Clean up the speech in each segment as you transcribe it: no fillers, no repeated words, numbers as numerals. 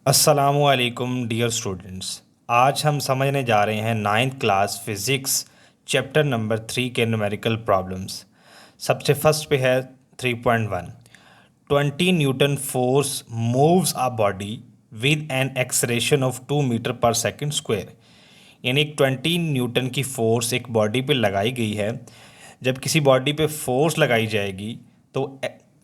असलकुम dear students. आज हम समझने जा रहे हैं ninth class physics chapter number 3 के न्यूमेरिकल प्रॉब्लम्स। सबसे फर्स्ट पे है 3.1। 20 newton force moves a body with an acceleration of 2 metre per second square. यानी 20 न्यूटन की फोर्स एक बॉडी पे लगाई गई है। जब किसी बॉडी पे फोर्स लगाई जाएगी तो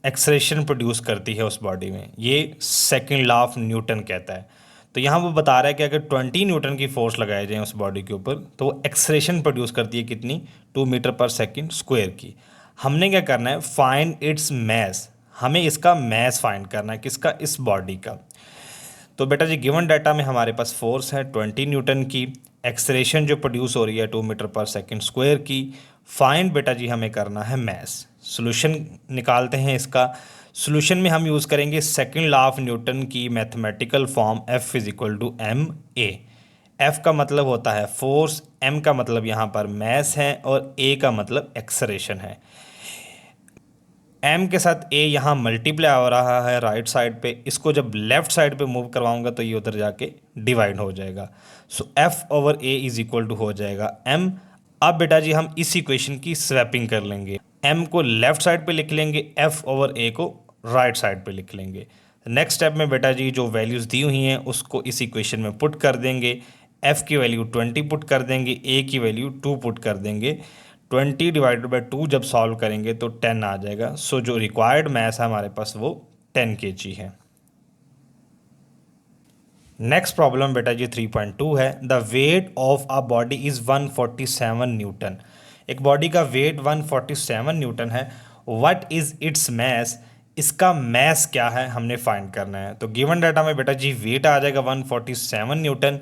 एक्सलेरेशन प्रोड्यूस करती है उस बॉडी में। ये सेकंड लॉ ऑफ न्यूटन कहता है। तो यहाँ वो बता रहा है कि अगर 20 न्यूटन की फोर्स लगाई जाए उस बॉडी के ऊपर तो वो एक्सलेरेशन प्रोड्यूस करती है कितनी, 2 मीटर पर सेकंड स्क्वायर की। हमने क्या करना है, फाइंड इट्स मैस। हमें इसका मैस फाइंड करना है, किसका, इस बॉडी का। तो बेटा जी गिवन डाटा में हमारे पास फोर्स है 20 न्यूटन की, एक्सलेरेशन जो प्रोड्यूस हो रही है 2 मीटर पर सेकंड स्क्वायर की। फाइंड बेटा जी हमें करना है मैस। सॉल्यूशन निकालते हैं इसका। सॉल्यूशन में हम यूज़ करेंगे सेकंड लॉ ऑफ न्यूटन की mathematical form F is equal to m a. F का मतलब होता है फोर्स, एम का मतलब यहाँ पर मैस है और ए का मतलब एक्सलेरेशन है। एम के साथ ए यहाँ मल्टीप्लाई हो रहा है राइट साइड पे, इसको जब लेफ्ट साइड पे मूव करवाऊंगा तो ये उधर जाके डिवाइड हो जाएगा। So F over a is equal to हो जाएगा एम। अब बेटा जी हम इस इक्वेशन की स्वैपिंग कर लेंगे, एम को लेफ्ट साइड पे लिख लेंगे, एफ ओवर ए को राइट साइड पे लिख लेंगे। नेक्स्ट स्टेप में बेटा जी जो वैल्यूज़ दी हुई हैं उसको इस इक्वेशन में पुट कर देंगे। एफ की वैल्यू 20 पुट कर देंगे, ए की वैल्यू 2 पुट कर देंगे। 20 डिवाइडेड बाई 2 जब सॉल्व करेंगे तो 10 आ जाएगा। सो जो रिक्वायर्ड मैथ है हमारे पास वो 10 kg है। नेक्स्ट प्रॉब्लम बेटा जी 3.2 है। The weight of a body is 147 newton. एक बॉडी का वेट 147 न्यूटन है। What is its mass. इसका मैस क्या है हमने फाइंड करना है। तो गिवन डाटा में बेटा जी वेट आ जाएगा 147 न्यूटन।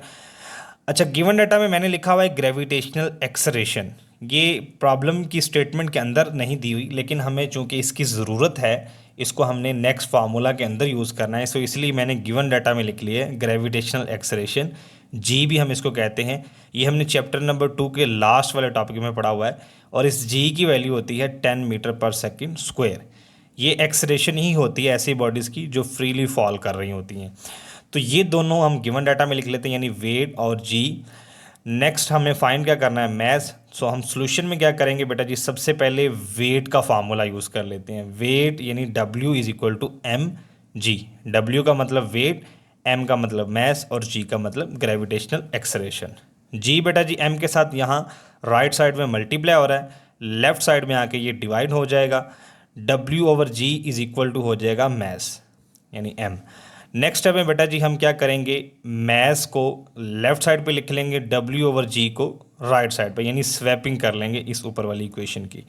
अच्छा, गिवन डाटा में मैंने लिखा हुआ है ग्रेविटेशनल एक्सलेरेशन। ये प्रॉब्लम की स्टेटमेंट के अंदर नहीं दी हुई, लेकिन हमें चूंकि इसकी ज़रूरत है, इसको हमने नेक्स्ट फार्मूला के अंदर यूज़ करना है, सो इसलिए मैंने गिवन डाटा में लिख लिया है ग्रेविटेशनल एक्सलेरेशन, जी भी हम इसको कहते हैं। ये हमने चैप्टर नंबर 2 के लास्ट वाले टॉपिक में पढ़ा हुआ है और इस जी की वैल्यू होती है 10 मीटर पर सेकेंड स्क्वायर। ये एक्सलेरेशन ही होती है ऐसी बॉडीज़ की जो फ्रीली फॉल कर रही होती हैं। तो ये दोनों हम गिवन डाटा में लिख लेते हैं, यानी वेट और जी। नेक्स्ट हमें फाइंड क्या करना है, मैस। सो हम सॉल्यूशन में क्या करेंगे बेटा जी, सबसे पहले वेट का फार्मूला यूज़ कर लेते हैं। वेट यानी W is equal to m g. डब्ल्यू का मतलब वेट, एम का मतलब मैस और जी का मतलब ग्रेविटेशनल एक्सलेरेशन। जी बेटा जी एम के साथ यहाँ राइट साइड में मल्टीप्लाई हो रहा है, लेफ्ट साइड में आके ये डिवाइड हो जाएगा। W over g is equal to हो जाएगा मैस यानी एम। नेक्स्ट स्टेप में बेटा जी हम क्या करेंगे, मैस को लेफ्ट साइड पे लिख लेंगे, W ओवर जी को राइट साइड पे, यानी स्वैपिंग कर लेंगे इस ऊपर वाली इक्वेशन की।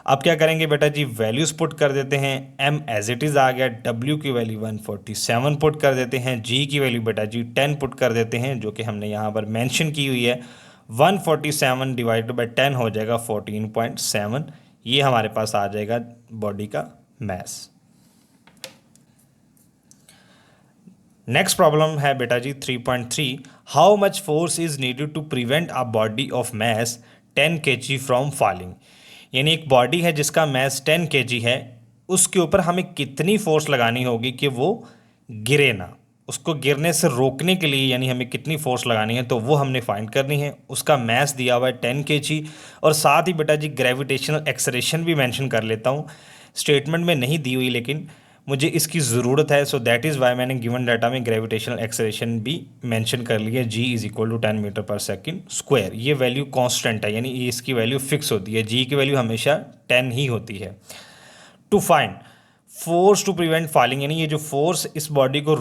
अब क्या करेंगे बेटा जी, वैल्यूज पुट कर देते हैं। M एज इट इज़ आ गया, W की वैल्यू 147 पुट कर देते हैं, G की वैल्यू बेटा जी 10 पुट कर देते हैं, जो कि हमने यहाँ पर मैंशन की हुई है। 147 डिवाइडेड बाई 10 हो जाएगा 14.7। ये हमारे पास आ जाएगा बॉडी का मैस। नेक्स्ट प्रॉब्लम है बेटा जी 3.3। How much force is needed to prevent a body of mass 10 kg from falling. यानी एक बॉडी है जिसका मैस 10 kg है, उसके ऊपर हमें कितनी फोर्स लगानी होगी कि वो गिरे ना, उसको गिरने से रोकने के लिए, यानी हमें कितनी फोर्स लगानी है तो वो हमने फाइंड करनी है। उसका मैस दिया हुआ है 10 kg और साथ ही बेटा जी ग्रेविटेशनल एक्सलेरेशन भी मेंशन कर लेता हूँ। स्टेटमेंट में नहीं दी हुई लेकिन मुझे इसकी ज़रूरत है, सो दैट इज़ वाई मैंने गिवन डाटा में ग्रेविटेशनल एक्सलेरेशन भी मेंशन कर लिया। जी is equal to 10 metre per second square. ये वैल्यू कांस्टेंट है, यानी इसकी वैल्यू फिक्स होती है। जी की वैल्यू हमेशा 10 ही होती है। To find force to prevent falling, यानी ये जो फोर्स इस बॉडी को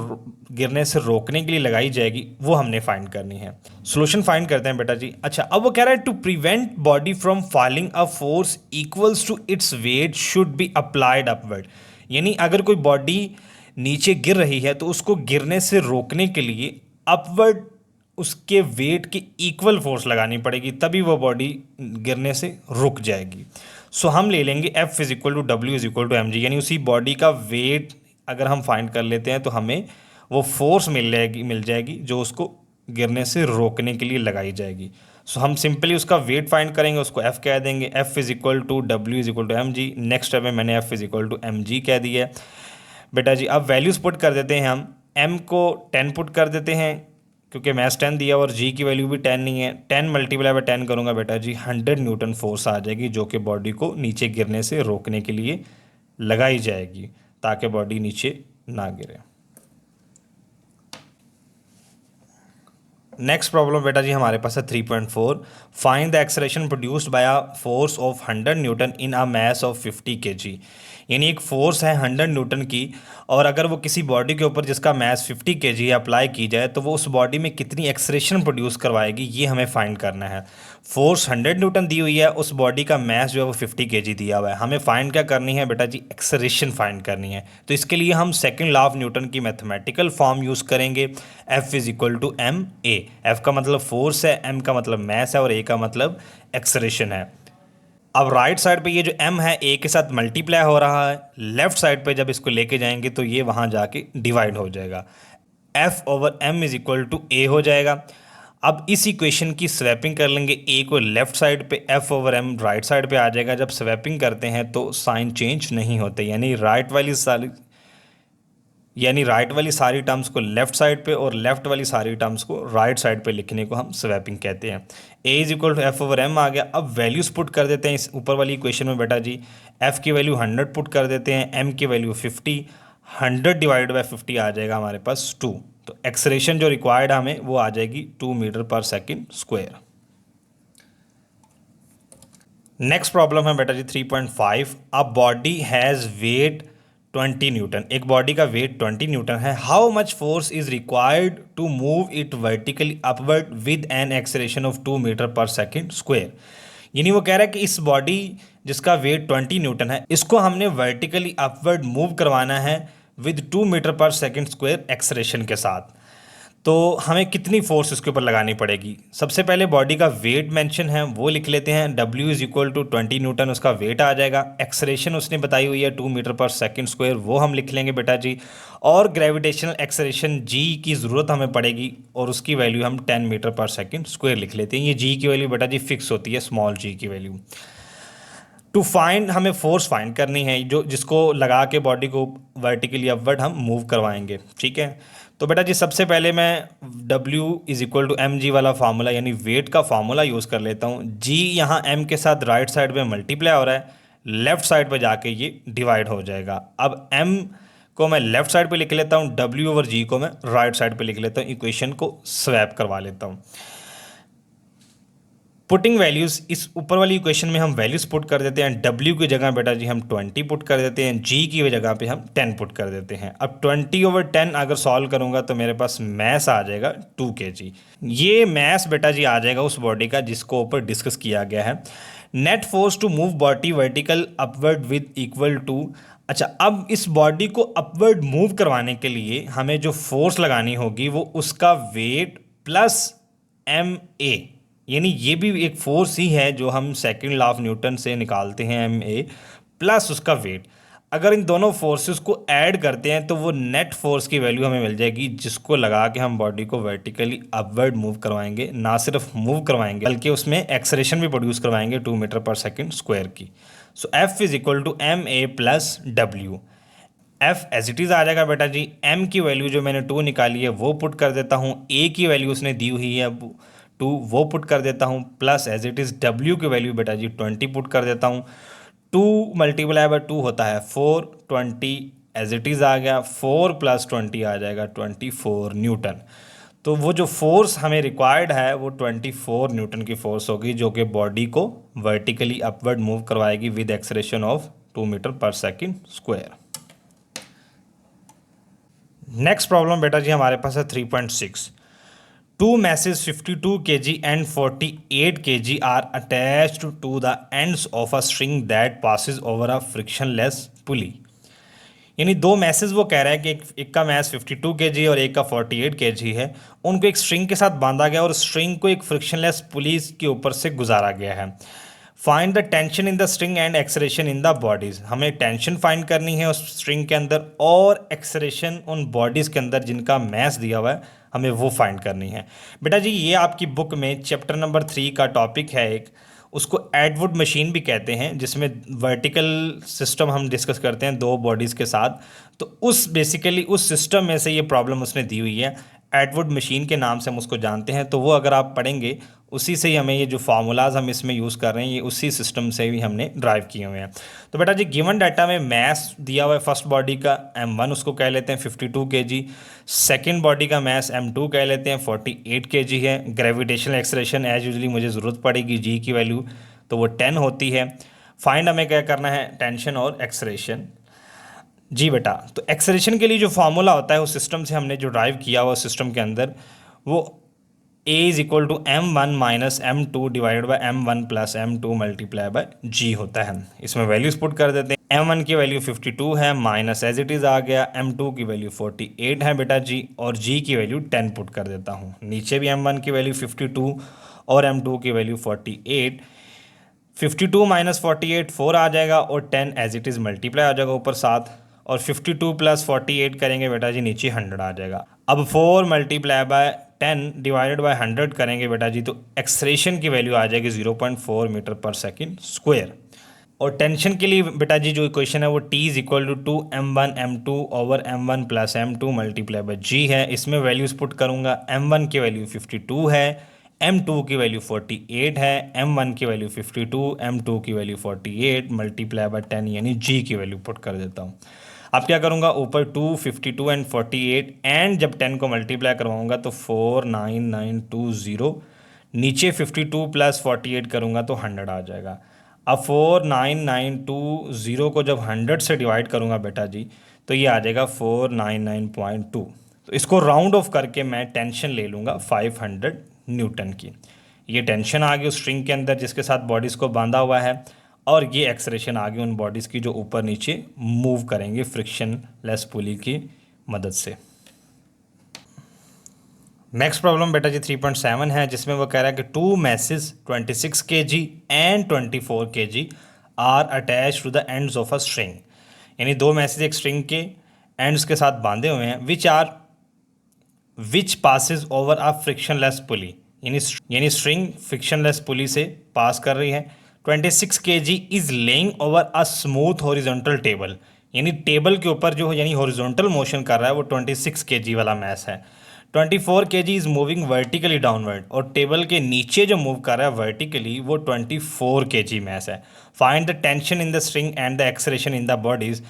गिरने से रोकने के लिए लगाई जाएगी वो हमने फाइंड करनी है। सोल्यूशन फाइंड करते हैं बेटा जी। अच्छा, अब वो कह रहा है to prevent body from falling a force equals to its weight should be applied upward. यानी अगर कोई बॉडी नीचे गिर रही है तो उसको गिरने से रोकने के लिए अपवर्ड उसके वेट की इक्वल फोर्स लगानी पड़ेगी, तभी वो बॉडी गिरने से रुक जाएगी। सो हम ले लेंगे F is equal to W is equal to m g, यानी उसी बॉडी का वेट अगर हम फाइंड कर लेते हैं तो हमें वो फोर्स मिल जाएगी जो उसको गिरने से रोकने के लिए लगाई जाएगी। सो हम सिंपली उसका वेट फाइंड करेंगे, उसको F कह देंगे। F is equal to W is equal to m g. Next step में मैंने F is equal to m g कह दिया है बेटा जी। अब वैल्यूज पुट कर देते हैं हम। m को 10 पुट कर देते हैं क्योंकि मैस 10 दिया और g की वैल्यू भी 10 नहीं है। 10 मल्टीप्लाई बाय 10 करूँगा बेटा जी 100 न्यूटन फोर्स आ जाएगी जो कि बॉडी को नीचे गिरने से रोकने के लिए लगाई जाएगी ताकि बॉडी नीचे ना गिरे। नेक्स्ट प्रॉब्लम बेटा जी हमारे पास है 3.4। Find the acceleration produced by a force of 100 Newton in a mass of 50 KG. यानी एक फोर्स है 100 न्यूटन की और अगर वो किसी बॉडी के ऊपर जिसका मास 50 केजी अप्लाई की जाए तो वो उस बॉडी में कितनी एक्सेलरेशन प्रोड्यूस करवाएगी, ये हमें फाइंड करना है। फोर्स 100 न्यूटन दी हुई है, उस बॉडी का मास जो है वो 50 केजी दिया हुआ है। हमें फाइंड क्या करनी है बेटा जी, एक्सेलरेशन फाइंड करनी है। तो इसके लिए हम सेकंड लॉ ऑफ न्यूटन की मैथमेटिकल फॉर्म यूज़ करेंगे। F is equal to m a. F का मतलब फोर्स है, एम का मतलब मास है और ए का मतलब एक्सेलरेशन है। अब राइट साइड पे ये जो m है a के साथ मल्टीप्लाई हो रहा है, लेफ्ट साइड पे जब इसको लेके जाएंगे तो ये वहाँ जाके डिवाइड हो जाएगा। f over m is equal to a हो जाएगा। अब इस इक्वेशन की स्वैपिंग कर लेंगे, a को लेफ्ट साइड पे, f over m right side पे आ जाएगा। जब स्वैपिंग करते हैं तो साइन चेंज नहीं होते, यानी राइट वाली सारी टर्म्स को लेफ्ट साइड पे और लेफ्ट वाली सारी टर्म्स को राइट साइड पे लिखने को हम स्वैपिंग कहते हैं। a is equal to F over m आ गया। अब वैल्यूज पुट कर देते हैं इस ऊपर वाली इक्वेशन में बेटा जी। f की वैल्यू 100 पुट कर देते हैं, m की वैल्यू 50, 100 डिवाइड बाई 50 आ जाएगा हमारे पास 2। तो एक्सेलरेशन जो रिक्वायर्ड हमें वो आ जाएगी 2 metre per second square. Next problem है बेटा जी 3.5। A body has weight 20 newton. एक बॉडी का वेट 20 न्यूटन है। How much force is required to move it vertically upward with an acceleration of 2 metre per second square. यानी वो कह रहा है कि इस बॉडी जिसका वेट 20 न्यूटन है इसको हमने वर्टिकली अपवर्ड मूव करवाना है with 2 metre per second square acceleration के साथ। तो हमें कितनी फोर्स इसके ऊपर लगानी पड़ेगी। सबसे पहले बॉडी का वेट मेंशन है वो लिख लेते हैं। W is equal to 20 newton उसका वेट आ जाएगा। एक्सेलरेशन उसने बताई हुई है 2 मीटर पर सेकेंड स्क्वायर, वो हम लिख लेंगे बेटा जी। और ग्रेविटेशनल एक्सेलरेशन G की ज़रूरत हमें पड़ेगी और उसकी वैल्यू हम 10 मीटर पर सेकेंड स्क्वायर लिख लेते हैं। ये G की वैल्यू बेटा जी फिक्स होती है, स्मॉल g की वैल्यू। टू फाइंड, हमें फोर्स फाइंड करनी है जो जिसको लगा के बॉडी को वर्टिकली अपवर्ड हम मूव करवाएंगे। ठीक है, तो बेटा जी सबसे पहले मैं W is equal to m g वाला फार्मूला यानी वेट का फार्मूला यूज़ कर लेता हूँ। G यहाँ M के साथ राइट साइड पे मल्टीप्लाई हो रहा है, लेफ्ट साइड पे जाके ये डिवाइड हो जाएगा। अब M को मैं लेफ्ट साइड पे लिख लेता हूँ, W ओवर G को मैं राइट साइड पे लिख लेता हूँ। इक्वेशन को स्वैप करवा लेता हूँ। पुटिंग वैल्यूज़, इस ऊपर वाली इक्वेशन में हम वैल्यूज़ पुट कर देते हैं। W की जगह बेटा जी हम 20 पुट कर देते हैं, G की जगह पे हम 10 पुट कर देते हैं। अब 20 ओवर 10 अगर सॉल्व करूंगा तो मेरे पास मैस आ जाएगा 2 kg। ये मैस बेटा जी आ जाएगा उस बॉडी का जिसको ऊपर डिस्कस किया गया है। Net force to move body vertical upward with equal to, अच्छा अब इस बॉडी को अपवर्ड मूव करवाने के लिए हमें जो फोर्स लगानी होगी वो उसका वेट प्लस ma, यानी ये भी एक फोर्स ही है जो हम सेकंड लॉ ऑफ न्यूटन से निकालते हैं, ma प्लस उसका वेट। अगर इन दोनों फोर्सेस को ऐड करते हैं तो वो नेट फोर्स की वैल्यू हमें मिल जाएगी जिसको लगा के हम बॉडी को वर्टिकली अपवर्ड मूव करवाएंगे। ना सिर्फ मूव करवाएंगे बल्कि उसमें एक्सेलरेशन भी प्रोड्यूस करवाएंगे 2 मीटर पर सेकेंड स्क्वायर की। So F is equal to ma plus W। F as it is आ जाएगा बेटा जी। M की वैल्यू जो मैंने 2 निकाली है वो पुट कर देता हूँ, A की वैल्यू उसने दी हुई है 2 वो पुट कर देता हूँ, plus as it is W की वैल्यू बेटा जी 20 पुट कर देता हूँ। 2 मल्टीप्लाई बाय 2 होता है 4, 20 एज इट इज़ आ गया, 4 प्लस 20 आ जाएगा 24 न्यूटन। तो वो जो फोर्स हमें रिक्वायर्ड है वो 24 न्यूटन की फोर्स होगी जो कि बॉडी को वर्टिकली अपवर्ड मूव करवाएगी with acceleration of 2 metre per second square. Next problem बेटा जी हमारे पास है 3.6। Two masses 52 kg and 48 kg are attached to the ends of a string that passes over a frictionless pulley। यानी दो message वो कह रहा है कि एक का मैस 52 kg और एक का 48 kg है, उनको एक स्ट्रिंग के साथ बांधा गया और स्ट्रिंग को एक फ्रिक्शनलेस पुली के ऊपर से गुजारा गया है। Find the tension in the string and acceleration in the bodies. हमें टेंशन फाइंड करनी है उस स्ट्रिंग के अंदर और एक्सलेरेशन उन बॉडीज़ के अंदर जिनका मैस दिया हुआ है हमें वो फाइंड करनी है। बेटा जी ये आपकी बुक में चैप्टर नंबर 3 का टॉपिक है एक, उसको एडवुड मशीन भी कहते हैं, जिसमें वर्टिकल सिस्टम हम डिस्कस करते हैं दो बॉडीज़ के साथ। तो उस बेसिकली उस सिस्टम में से ये प्रॉब्लम उसने दी हुई है, एडवुड मशीन के नाम से हम उसको जानते हैं। तो वो अगर आप पढ़ेंगे उसी से ही हमें ये जो फार्मूलाज हम इसमें यूज़ कर रहे हैं ये उसी सिस्टम से भी हमने ड्राइव किए हुए हैं। तो बेटा जी गिवन डाटा में मास दिया हुआ है फर्स्ट बॉडी का m1, उसको कह लेते हैं 52 kg। सेकेंड बॉडी का मास m2 कह लेते हैं 48 kg है। ग्रेविटेशनल एक्सलेरेशन एज यूजली मुझे ज़रूरत पड़ेगी g की वैल्यू, तो वो 10 होती है। फाइंड हमें क्या करना है, टेंशन और एक्सलेरेशन। जी बेटा, तो एक्सलेरेशन के लिए जो फार्मूला होता है उस सिस्टम से हमने जो ड्राइव किया हुआ सिस्टम के अंदर, वो a is equal to m1 minus m2 divided by m1 plus m2 multiply by g होता है। इसमें वैल्यूज पुट कर देते हैं। m1 की वैल्यू 52 है, माइनस एज इट इज़ आ गया, m2 की वैल्यू 48 है बेटा जी, और g की वैल्यू 10 पुट कर देता हूँ। नीचे भी m1 की वैल्यू 52 और m2 की वैल्यू 48। 52 माइनस 48 4 आ जाएगा, और 10 एज इट इज़ मल्टीप्लाई आ जाएगा ऊपर 7, और 52 प्लस 48 करेंगे बेटा जी नीचे 100 आ जाएगा। अब 4 मल्टीप्लाई बाय 10 डिवाइडेड बाय 100 करेंगे बेटा जी, तो एक्सलेरेशन की वैल्यू आ जाएगी 0.4 मीटर पर सेकंड स्क्वायर। और टेंशन के लिए बेटा जी जो इक्वेशन है वो t is equal to m1 m2 over m1 plus m2 multiply by g है। इसमें वैल्यूज पुट करूँगा, m1 की वैल्यू 52 है, m2 की वैल्यू 48 है, m1 की वैल्यू 52, m2 की वैल्यू 48 मल्टीप्लाई बाय 10 यानी g की वैल्यू पुट कर देता हूँ। अब क्या करूँगा, ऊपर 2 52 एंड 48 एंड जब 10 को मल्टीप्लाई करवाऊँगा तो 49920, नीचे 52 प्लस 48 करूँगा तो 100 आ जाएगा। अब 49920 को जब 100 से डिवाइड करूँगा बेटा जी, तो ये आ जाएगा 499.2। तो इसको राउंड ऑफ करके मैं टेंशन ले लूँगा 500 न्यूटन की। ये टेंशन आ गई उस स्ट्रिंग के अंदर जिसके साथ बॉडीज़ को बांधा हुआ है, और ये एक्सलेरेशन आ गई उन बॉडीज़ की जो ऊपर नीचे मूव करेंगे फ्रिक्शन लेस पुली की मदद से। नेक्स्ट प्रॉब्लम बेटा जी 3.7 है, जिसमें वो कह रहा है कि two masses 26 kg and 24 kg are attach to the ends of a string. यानी दो मैसेज एक स्ट्रिंग के एंड्स के साथ बांधे हुए हैं, which passes over a frictionless pulley, यानी स्ट्रिंग फ्रिक्शनलेस पुली से पास कर रही है। 26 kg is laying over a smooth horizontal table, यानी टेबल के ऊपर जो यानी हॉरिजॉन्टल मोशन कर रहा है वो 26 kg वाला मैस है। 24 kg is moving vertically downward, और टेबल के नीचे जो मूव कर रहा है वर्टिकली वो 24 kg मैस है। Find the tension in the string and the acceleration in the bodies.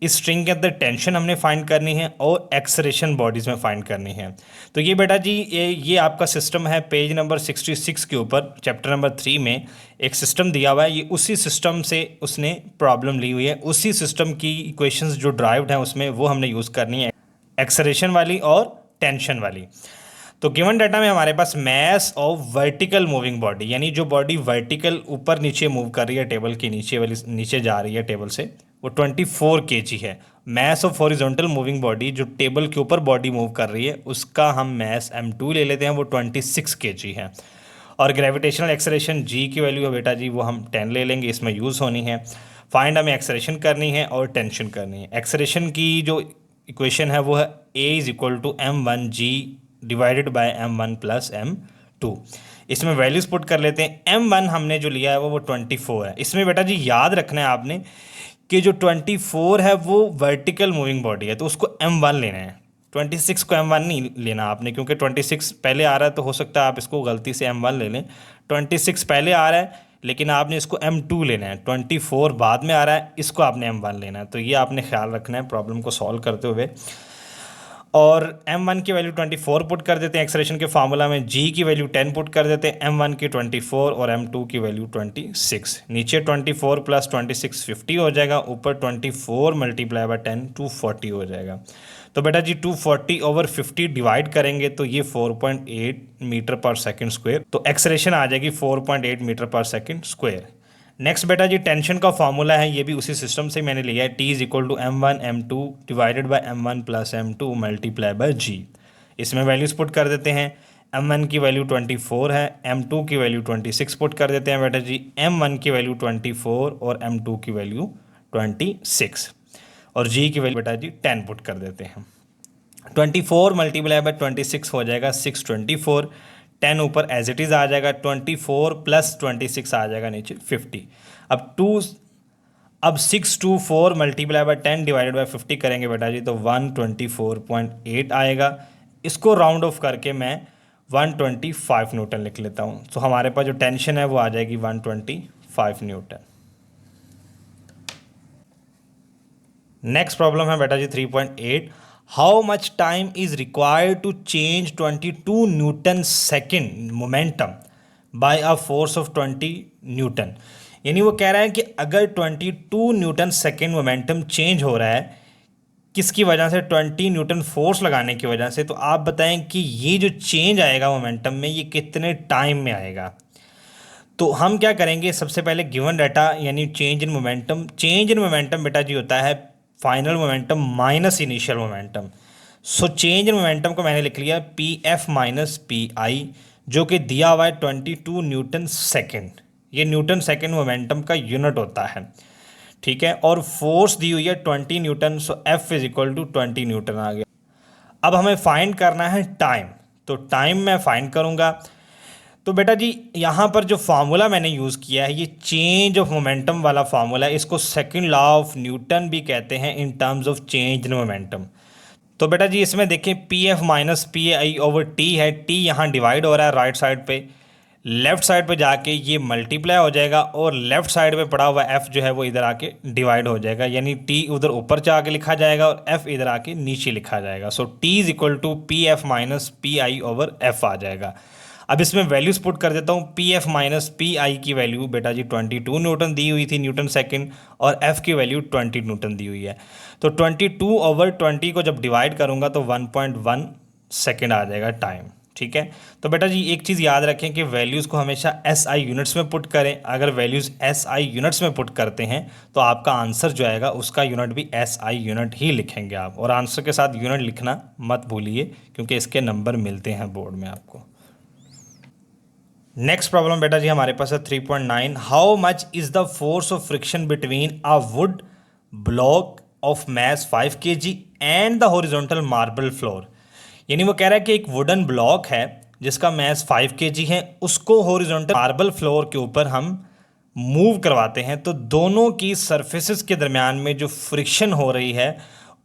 इस स्ट्रिंग के अंदर टेंशन हमने फाइंड करनी है और एक्सलेरेशन बॉडीज़ में फाइंड करनी है। तो ये बेटा जी ये आपका सिस्टम है, पेज नंबर 66 के ऊपर चैप्टर नंबर 3 में एक सिस्टम दिया हुआ है। ये उसी सिस्टम से उसने प्रॉब्लम ली हुई है, उसी सिस्टम की इक्वेशंस जो ड्राइव्ड हैं उसमें वो हमने यूज़ करनी है, एक्सलेरेशन वाली और टेंशन वाली। तो गिवन डाटा में हमारे पास mass of vertical moving body, यानी जो बॉडी वर्टिकल ऊपर नीचे मूव कर रही है टेबल के नीचे वाली, नीचे जा रही है टेबल से, वो 24 kg है। Mass of horizontal moving body, जो टेबल के ऊपर बॉडी मूव कर रही है, उसका हम मैस m2 ले लेते हैं, वो 26 kg है। और ग्रेविटेशनल एक्सलेरेशन g की वैल्यू है बेटा जी वो हम 10 ले लेंगे, इसमें यूज़ होनी है। फाइंड हमें एक्सलेरेशन करनी है और टेंशन करनी है। एक्सलेरेशन की जो इक्वेशन है वो है a is equal to m1g divided by m1 plus m2। इसमें वैल्यूज पुट कर लेते हैं। m1 हमने जो लिया है वो 24 है। इसमें बेटा जी याद रखना है आपने कि जो 24 है वो वर्टिकल मूविंग बॉडी है, तो उसको m1 लेना है, 26 को m1 नहीं लेना आपने, क्योंकि 26 पहले आ रहा है तो हो सकता है आप इसको गलती से m1 ले लें। 26 पहले आ रहा है लेकिन आपने इसको m2 लेना है, 24 बाद में आ रहा है, इसको आपने m1 लेना है। तो ये आपने ख्याल रखना है प्रॉब्लम को सॉल्व करते हुए। और m1 की वैल्यू 24 पुट कर देते हैं एक्सलेरेशन के फार्मूला में, g की वैल्यू 10 पुट कर देते हैं, m1 की 24 और m2 की वैल्यू 26। नीचे 24 प्लस 26 50 हो जाएगा, ऊपर 24 मल्टीप्लाई बाय 10 240 हो जाएगा। तो बेटा जी 240 ओवर 50 डिवाइड करेंगे तो ये 4.8 मीटर पर सेकंड स्क्वायर, तो एक्सलेरेशन आ जाएगी 4.8 metre per second square. Next बेटा जी टेंशन का फॉर्मूला है, ये भी उसी सिस्टम से मैंने लिया है, t is equal to m1 m2 divided by m1 plus m2 multiply by g। इसमें वैल्यूज पुट कर देते हैं। m1 की वैल्यू 24 है, m2 की वैल्यू 26 पुट कर देते हैं बेटा जी, m1 की वैल्यू 24 और m2 की वैल्यू 26, और g की वैल्यू बेटा जी 10 पुट कर देते हैं। 24 मल्टीप्लाई बाय 26 हो जाएगा 624, 10 ऊपर एज इट इज़ आ जाएगा, 24 प्लस 26 आ जाएगा नीचे 50। अब 624 मल्टीप्लाई बाय 10 डिवाइडेड बाय 50 करेंगे बेटा जी, तो 124.8 आएगा। इसको राउंड ऑफ करके मैं 125 न्यूटन लिख लेता हूँ। तो हमारे पास जो टेंशन है वो आ जाएगी 125 न्यूटन। नेक्स्ट प्रॉब्लम है बेटा जी 3.8, how much time is required to change 22 newton second momentum by a force of 20 newton. यानी वो कह रहा है कि अगर 22 न्यूटन सेकेंड मोमेंटम चेंज हो रहा है किसकी वजह से, 20 न्यूटन फोर्स लगाने की वजह से, तो आप बताएं कि ये जो चेंज आएगा मोमेंटम में ये कितने टाइम में आएगा। तो हम क्या करेंगे, सबसे पहले गिवन डाटा यानी चेंज इन मोमेंटम बेटा जी होता है final momentum minus initial momentum. So change in momentum को मैंने लिख लिया पी एफ माइनस पी आई, जो कि दिया हुआ है 22 न्यूटन सेकेंड। ये न्यूटन सेकेंड मोमेंटम का यूनिट होता है, ठीक है। और फोर्स दी हुई है 20 newton, so F is equal to 20 newton आ गया। अब हमें फाइंड करना है टाइम, तो टाइम मैं फाइंड करूंगा। तो बेटा जी यहाँ पर जो फार्मूला मैंने यूज़ किया है ये चेंज ऑफ मोमेंटम वाला फार्मूला है, इसको सेकंड लॉ ऑफ न्यूटन भी कहते हैं in terms of change in momentum. तो बेटा जी इसमें देखें P F minus P I over T है, टी यहाँ डिवाइड हो रहा है राइट साइड पे, लेफ्ट साइड पे जाके ये मल्टीप्लाई हो जाएगा और लेफ्ट साइड पे पड़ा हुआ एफ जो है वो इधर आके डिवाइड हो जाएगा, यानी टी उधर ऊपर जाके लिखा जाएगा और एफ इधर आके नीचे लिखा जाएगा। So T is equal to P F minus P I over F आ जाएगा। अब इसमें वैल्यूज पुट कर देता हूँ, P F minus P I की वैल्यू बेटा जी 22 न्यूटन दी हुई थी न्यूटन सेकंड, और एफ की वैल्यू 20 न्यूटन दी हुई है। तो 22 ओवर 20 को जब डिवाइड करूँगा तो 1.1 सेकेंड आ जाएगा टाइम, ठीक है। तो बेटा जी एक चीज़ याद रखें कि वैल्यूज़ को हमेशा एस आई यूनिट्स में पुट करें। अगर वैल्यूज़ एस आई यूनिट्स में पुट करते हैं तो आपका आंसर जो आएगा उसका यूनिट भी एस आई यूनिट ही लिखेंगे आप, और आंसर के साथ यूनिट लिखना मत भूलिए क्योंकि इसके नंबर मिलते हैं बोर्ड में आपको। नेक्स्ट प्रॉब्लम बेटा जी हमारे पास है 3.9, how much is the force of friction between a would block of mass 5 kg and the horizontal marble floor. यानी वो कह रहा है कि एक वुडन ब्लॉक है जिसका मैस 5 kg है, उसको हॉरिजॉन्टल मार्बल फ्लोर के ऊपर हम मूव करवाते हैं, तो दोनों की सरफेसेस के दरमियान में जो फ्रिक्शन हो रही है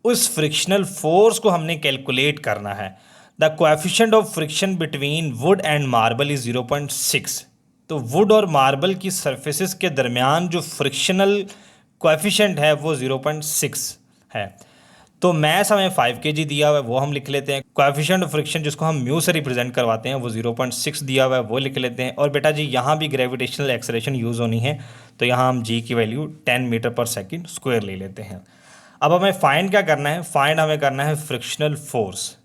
उस फ्रिक्शनल फोर्स को हमने कैलकुलेट करना है। The coefficient of friction between would and marble is 0.6। तो वुड और मार्बल की सरफेसेस के दरमियान जो फ्रिक्शनल कोएफिशिएंट है वो 0.6 है। तो मैस हमें 5 kg दिया हुआ है वो हम लिख लेते हैं, कोएफिशिएंट ऑफ फ्रिक्शन जिसको हम म्यू से रिप्रेजेंट करवाते हैं वो 0.6 दिया हुआ है वो लिख लेते हैं। और बेटा जी यहाँ भी ग्रेविटेशनल एक्सेलरेशन यूज़ होनी है, तो यहाँ हम जी की value 10 metre per second square ले लेते हैं। अब हमें फाइंड क्या करना है, फाइंड हमें करना है फ्रिक्शनल फोर्स।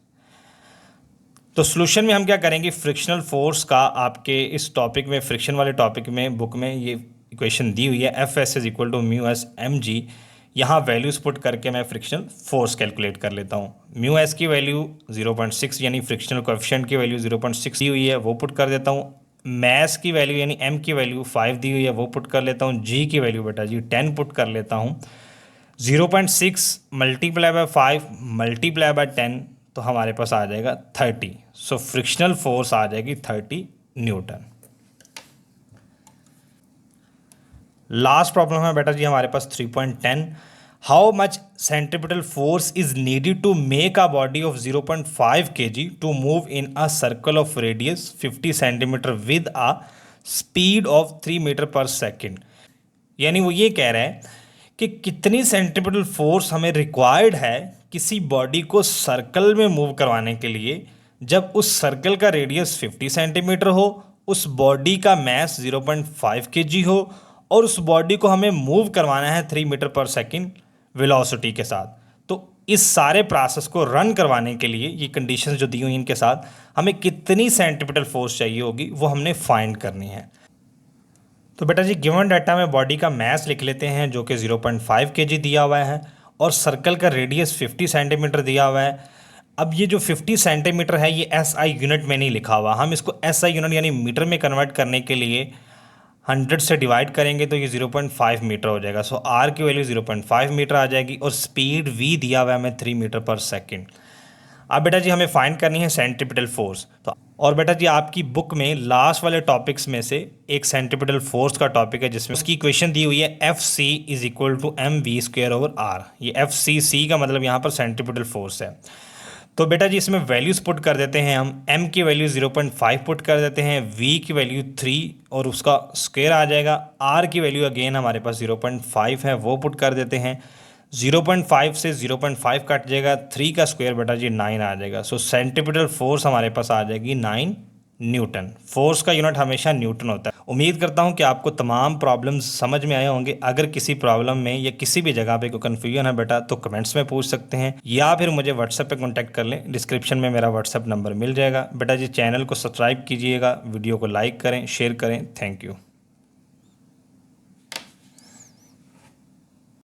तो सोल्यूशन में हम क्या करेंगे, फ्रिक्शनल फोर्स का आपके इस टॉपिक में, फ्रिक्शन वाले टॉपिक में बुक में ये इक्वेशन दी हुई है, F S is equal to mu S M G. यहाँ वैल्यूज पुट करके मैं फ्रिक्शनल फोर्स कैलकुलेट कर लेता हूँ। म्यू एस की वैल्यू 0.6 यानी फ्रिक्शनल कोएफिशिएंट की वैल्यू 0.6 दी हुई है वो पुट कर देता हूँ। मैस की वैल्यू यानी एम की वैल्यू 5 दी हुई है वो पुट कर लेता हूँ। जी की वैल्यू बेटा जी 10 पुट कर लेता हूँ। 0.6 मल्टीप्लाई बाय 5 मल्टीप्लाई बाय 10 तो हमारे पास आ जाएगा 30। सो फ्रिक्शनल फोर्स आ जाएगी 30 न्यूटन। लास्ट प्रॉब्लम है बेटा जी हमारे पास 3.10, how much centripetal force is needed to make a body of 0.5 kg to move in a circle of radius 50 centimetre with a speed of 3 metre per second. यानी वो ये कह रहा है कि कितनी सेंट्रीपिटल फोर्स हमें रिक्वायर्ड है किसी बॉडी को सर्कल में मूव करवाने के लिए, जब उस सर्कल का रेडियस 50 सेंटीमीटर हो, उस बॉडी का मैस 0.5 kg हो और उस बॉडी को हमें मूव करवाना है 3 मीटर पर सेकेंड वेलोसिटी के साथ। तो इस सारे प्रोसेस को रन करवाने के लिए ये कंडीशंस जो दी हुई इनके साथ हमें कितनी सेंट्रीपिटल फोर्स चाहिए होगी वो हमने फाइंड करनी है। तो बेटा जी गिवन डाटा में बॉडी का मैस लिख लेते हैं जो कि 0.5 kg दिया हुआ है और सर्कल का रेडियस 50 सेंटीमीटर दिया हुआ है। अब ये जो 50 सेंटीमीटर है ये एस आई यूनिट में नहीं लिखा हुआ, हम इसको एस आई यूनिट यानी मीटर में कन्वर्ट करने के लिए 100 से डिवाइड करेंगे तो ये 0.5 मीटर हो जाएगा। सो आर की वैल्यू 0.5 मीटर आ जाएगी और स्पीड वी दिया हुआ है हमें 3 मीटर पर सेकेंड। अब बेटा जी हमें फाइंड करनी है सेंट्रीपिटल फोर्स। तो और बेटा जी आपकी बुक में लास्ट वाले टॉपिक्स में से एक सेंट्रीपिटल फोर्स का टॉपिक है जिसमें उसकी इक्वेशन दी हुई है F C is equal to M V square over R. ये एफ सी का मतलब यहाँ पर सेंट्रीपिटल फोर्स है। तो बेटा जी इसमें वैल्यूज़ पुट कर देते हैं हम। m की वैल्यू 0.5 पुट कर देते हैं, v की वैल्यू 3 और उसका स्क्वायर आ जाएगा। r की वैल्यू अगेन हमारे पास 0.5 है, वो पुट कर देते हैं। 0.5 से 0.5 कट जाएगा, 3 का स्क्वायर बेटा जी 9 आ जाएगा। सो सेंट्रीपिटल फोर्स हमारे पास आ जाएगी 9 न्यूटन। फोर्स का यूनिट हमेशा न्यूटन होता है। उम्मीद करता हूं कि आपको तमाम प्रॉब्लम्स समझ में आए होंगे। अगर किसी प्रॉब्लम में या किसी भी जगह पे कोई कन्फ्यूजन है बेटा तो कमेंट्स में पूछ सकते हैं या फिर मुझे व्हाट्सएप पे कांटेक्ट कर लें। डिस्क्रिप्शन में मेरा व्हाट्सएप नंबर मिल जाएगा। बेटा जी चैनल को सब्सक्राइब कीजिएगा, वीडियो को लाइक करें, शेयर करें। Thank you.